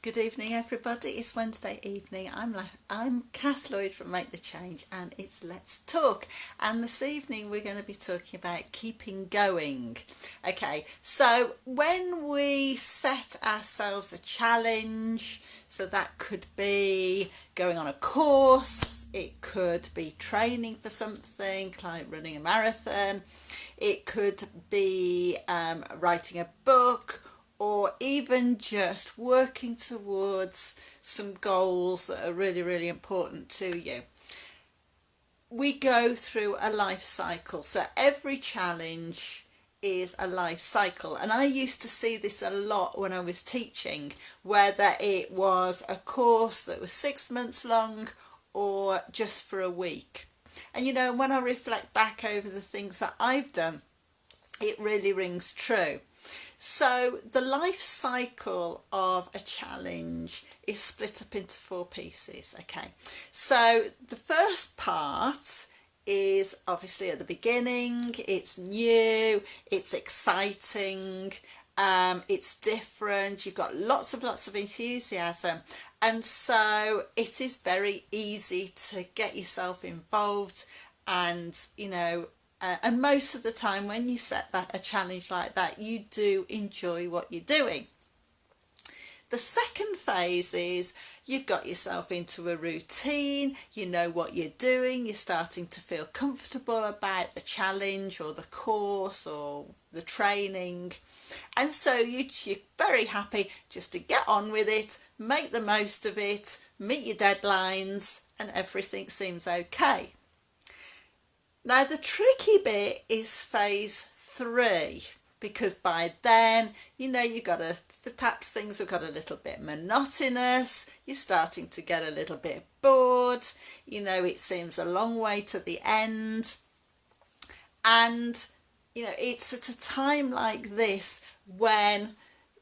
Good evening, everybody. It's Wednesday evening. I'm Kath Lloyd from Make the Change, and it's Let's Talk. And this evening we're going to be talking about keeping going. Okay, so when we set ourselves a challenge, so that could be going on a course, it could be training for something like running a marathon, it could be writing a book, or even just working towards some goals that are really, really important to you. We go through a life cycle. So every challenge is a life cycle. And I used to see this a lot when I was teaching, whether it was a course that was 6 months long or just for a week. And when I reflect back over the things that I've done, it really rings true. So the life cycle of a challenge is split up into 4 pieces. Okay, so the first part is obviously at the beginning. It's new, it's exciting, it's different, you've got lots of enthusiasm, and so it is very easy to get yourself involved. And and most of the time when you set a challenge like that, you do enjoy what you're doing. The second phase is you've got yourself into a routine, you know what you're doing, you're starting to feel comfortable about the challenge or the course or the training. And so you're very happy just to get on with it, make the most of it, meet your deadlines, and everything seems okay. Now the tricky bit is phase 3, because by then, perhaps things have got a little bit monotonous, you're starting to get a little bit bored, it seems a long way to the end. And, it's at a time like this when,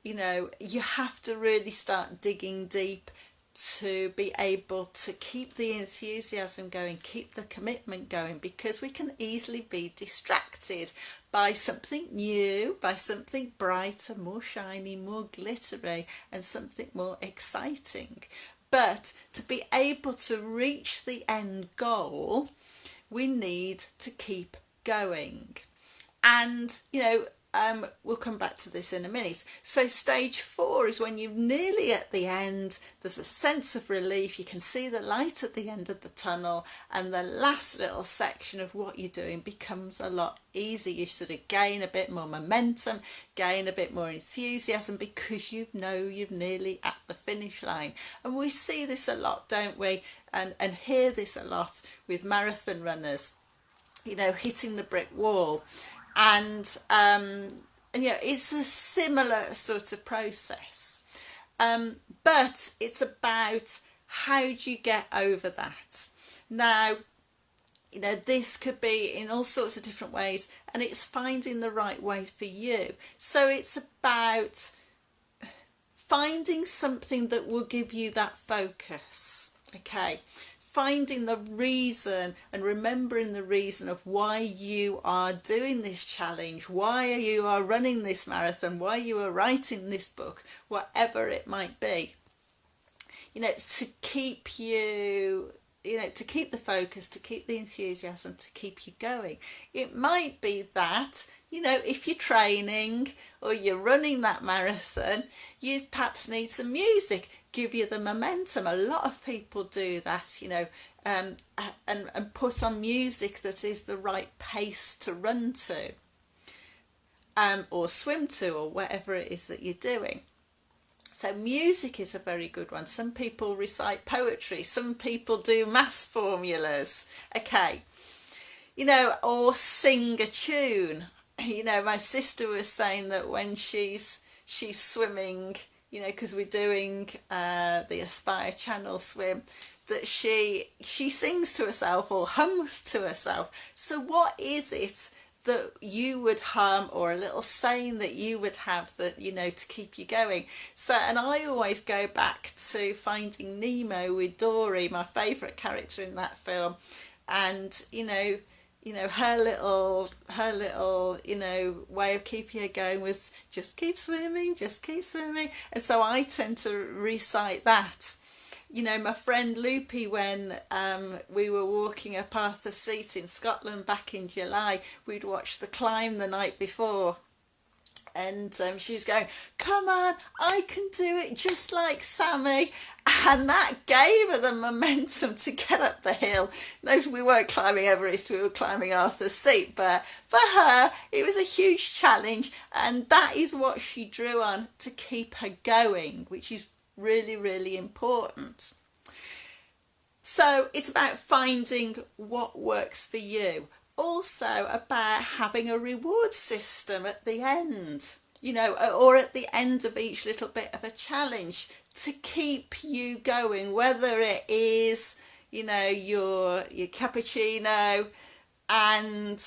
you have to really start digging deep to be able to keep the enthusiasm going, keep the commitment going, because we can easily be distracted by something new, by something brighter, more shiny, more glittery, and something more exciting. But to be able to reach the end goal, we need to keep going. And, we'll come back to this in a minute. So stage 4 is when you're nearly at the end, there's a sense of relief, you can see the light at the end of the tunnel, and the last little section of what you're doing becomes a lot easier. You sort of gain a bit more momentum, gain a bit more enthusiasm, because you're nearly at the finish line. And we see this a lot, don't we? And hear this a lot with marathon runners, hitting the brick wall. And it's a similar sort of process, but it's about how do you get over that. Now, this could be in all sorts of different ways, and it's finding the right way for you. So it's about finding something that will give you that focus. Okay, finding the reason and remembering the reason of why you are doing this challenge, why you are running this marathon, why you are writing this book, whatever it might be. To keep you, to keep the focus, to keep the enthusiasm, to keep you going. It might be that, if you're training or you're running that marathon, you perhaps need some music, give you the momentum. A lot of people do that, and put on music that is the right pace to run to, or swim to, or whatever it is that you're doing. So music is a very good one. Some people recite poetry, some people do maths formulas, okay, or sing a tune. My sister was saying that when she's swimming, because we're doing the Aspire Channel swim, that she sings to herself or hums to herself. So what is it that you would hum, or a little saying that you would have that, to keep you going? So, and I always go back to Finding Nemo with Dory, my favourite character in that film. And, you know, her little, you know, way of keeping her going was just keep swimming, just keep swimming. And so I tend to recite that. You know, my friend Loopy, when we were walking up Arthur's Seat in Scotland back in July, we'd watched The Climb the night before. And she was going, come on, I can do it just like Sammy. And that gave her the momentum to get up the hill. No, we weren't climbing Everest, we were climbing Arthur's Seat. But for her, it was a huge challenge. And that is what she drew on to keep her going, which is really, really important. So it's about finding what works for you. Also about having a reward system at the end, you know, or at the end of each little bit of a challenge to keep you going, whether it is, you know, your cappuccino and,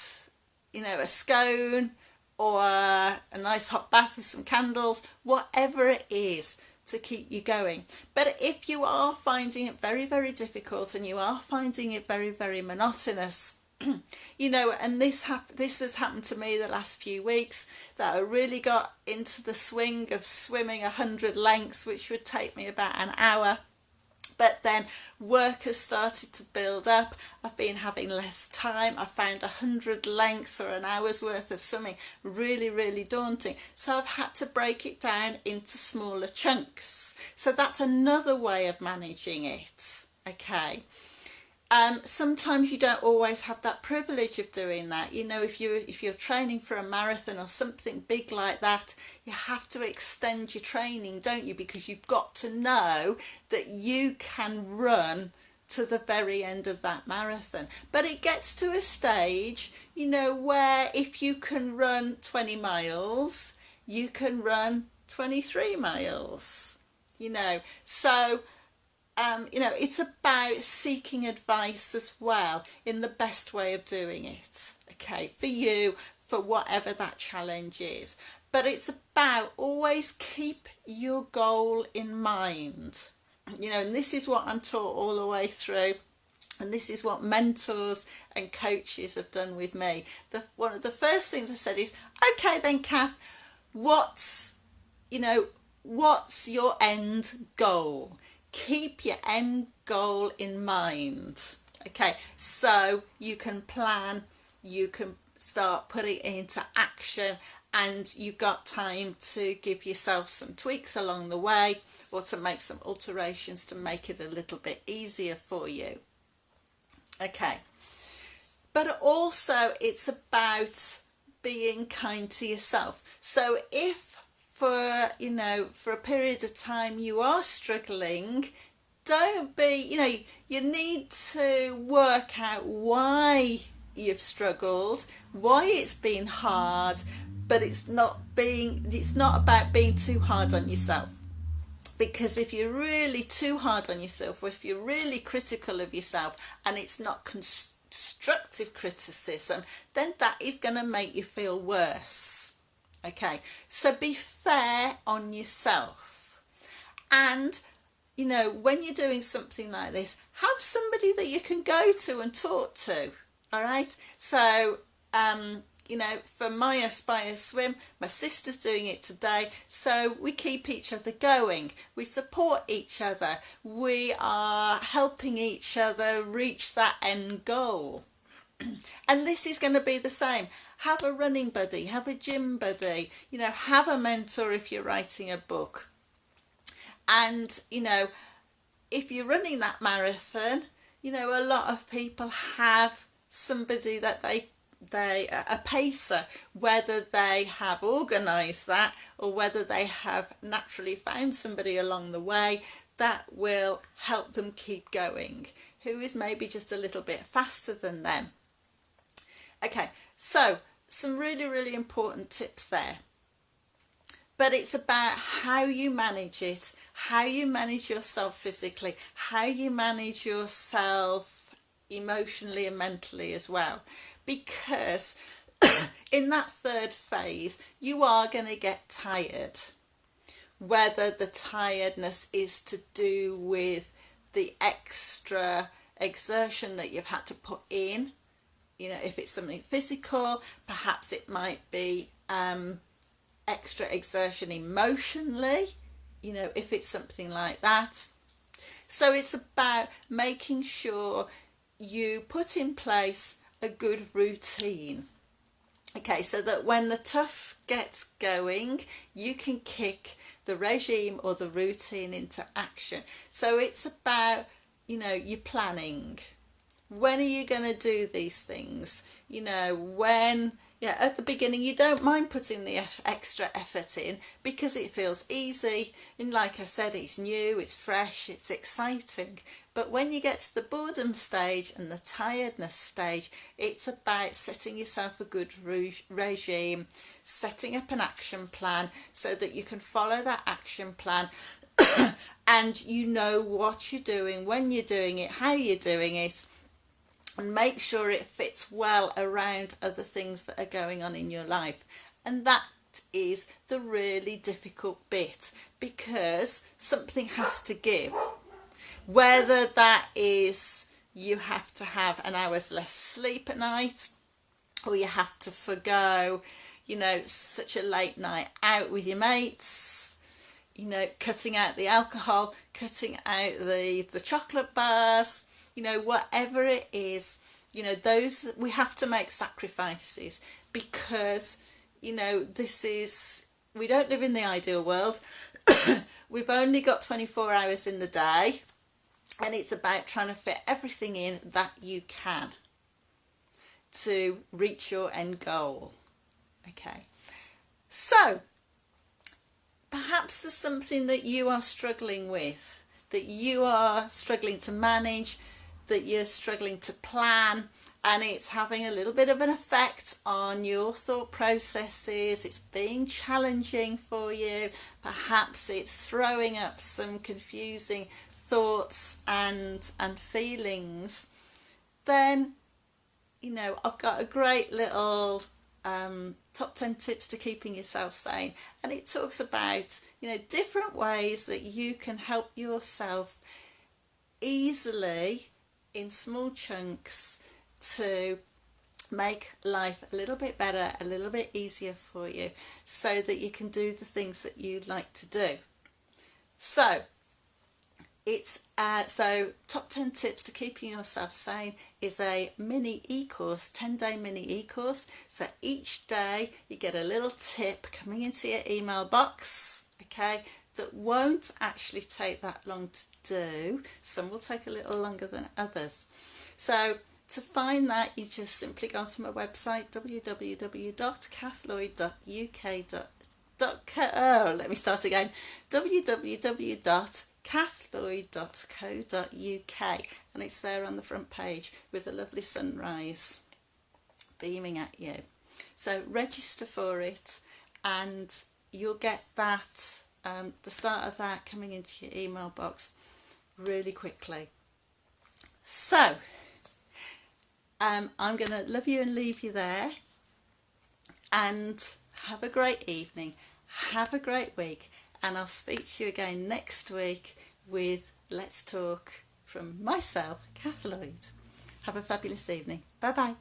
you know, a scone, or a nice hot bath with some candles, whatever it is to keep you going. But if you are finding it very, very difficult and you are finding it very, very monotonous, you know, and this has happened to me the last few weeks, that I really got into the swing of swimming 100 lengths, which would take me about an hour. But then work has started to build up. I've been having less time. I found 100 lengths or an hour's worth of swimming really, really daunting. So I've had to break it down into smaller chunks. So that's another way of managing it. Okay. Sometimes you don't always have that privilege of doing that. You know, if you're training for a marathon or something big like that, you have to extend your training, don't you? Because you've got to know that you can run to the very end of that marathon. But it gets to a stage, you know, where if you can run 20 miles, you can run 23 miles, you know. So you know, it's about seeking advice as well in the best way of doing it, okay, for you, for whatever that challenge is. But it's about always keep your goal in mind, you know, and this is what I'm taught all the way through. And this is what mentors and coaches have done with me. One of the first things I've said is, okay then, Kath, what's your end goal? Keep your end goal in mind. Okay, so you can plan, you can start putting it into action, and you've got time to give yourself some tweaks along the way, or to make some alterations to make it a little bit easier for you. Okay, but also it's about being kind to yourself. So if for a period of time you are struggling, don't be, you need to work out why you've struggled, why it's been hard, but it's not about being too hard on yourself. Because if you're really too hard on yourself, or if you're really critical of yourself and it's not constructive criticism, then that is going to make you feel worse. Okay, so be fair on yourself. And, when you're doing something like this, have somebody that you can go to and talk to. All right. So, for my Aspire Swim, my sister's doing it today. So we keep each other going. We support each other. We are helping each other reach that end goal. And this is going to be the same. Have a running buddy, have a gym buddy, have a mentor if you're writing a book. And, if you're running that marathon, a lot of people have somebody that a pacer, whether they have organised that or whether they have naturally found somebody along the way that will help them keep going, who is maybe just a little bit faster than them. Okay, so some really, really important tips there. But it's about how you manage it, how you manage yourself physically, how you manage yourself emotionally and mentally as well. Because in that third phase, you are going to get tired. Whether the tiredness is to do with the extra exertion that you've had to put in, You know, if it's something physical, perhaps it might be extra exertion emotionally, you know, if it's something like that. So it's about making sure you put in place a good routine. Okay, so that when the tough gets going, you can kick the regime or the routine into action. So it's about, you know, your planning. When are you going to do these things? You know, when, yeah, at the beginning you don't mind putting the extra effort in because it feels easy. And like I said, it's new, it's fresh, it's exciting. But when you get to the boredom stage and the tiredness stage, it's about setting yourself a good regime, setting up an action plan so that you can follow that action plan and you know what you're doing, when you're doing it, how you're doing it, and make sure it fits well around other things that are going on in your life. And that is the really difficult bit, because something has to give. Whether that is you have to have an hour's less sleep at night, or you have to forgo, you know, such a late night out with your mates, you know, cutting out the alcohol, cutting out the chocolate bars, you know, whatever it is, you know, those, we have to make sacrifices because, you know, this is, we don't live in the ideal world. We've only got 24 hours in the day, and it's about trying to fit everything in that you can to reach your end goal. Okay, so perhaps there's something that you are struggling with, that you are struggling to manage, that you're struggling to plan, and it's having a little bit of an effect on your thought processes. It's being challenging for you. Perhaps it's throwing up some confusing thoughts and feelings. Then, you know, I've got a great little top 10 tips to keeping yourself sane, and it talks about, you know, different ways that you can help yourself easily in small chunks to make life a little bit better, a little bit easier for you, so that you can do the things that you like to do. So it's so top 10 tips to keeping yourself sane is a mini e-course, 10-day mini e-course. So each day you get a little tip coming into your email box, okay, that won't actually take that long to do. Some will take a little longer than others. So to find that, you just simply go to my website, www.kathloyd.uk.co.uk, and it's there on the front page with a lovely sunrise beaming at you. So register for it, and you'll get that, the start of that coming into your email box really quickly. So I'm going to love you and leave you there, and have a great evening, have a great week, and I'll speak to you again next week with Let's Talk from myself, Kath Lloyd. Have a fabulous evening. Bye bye.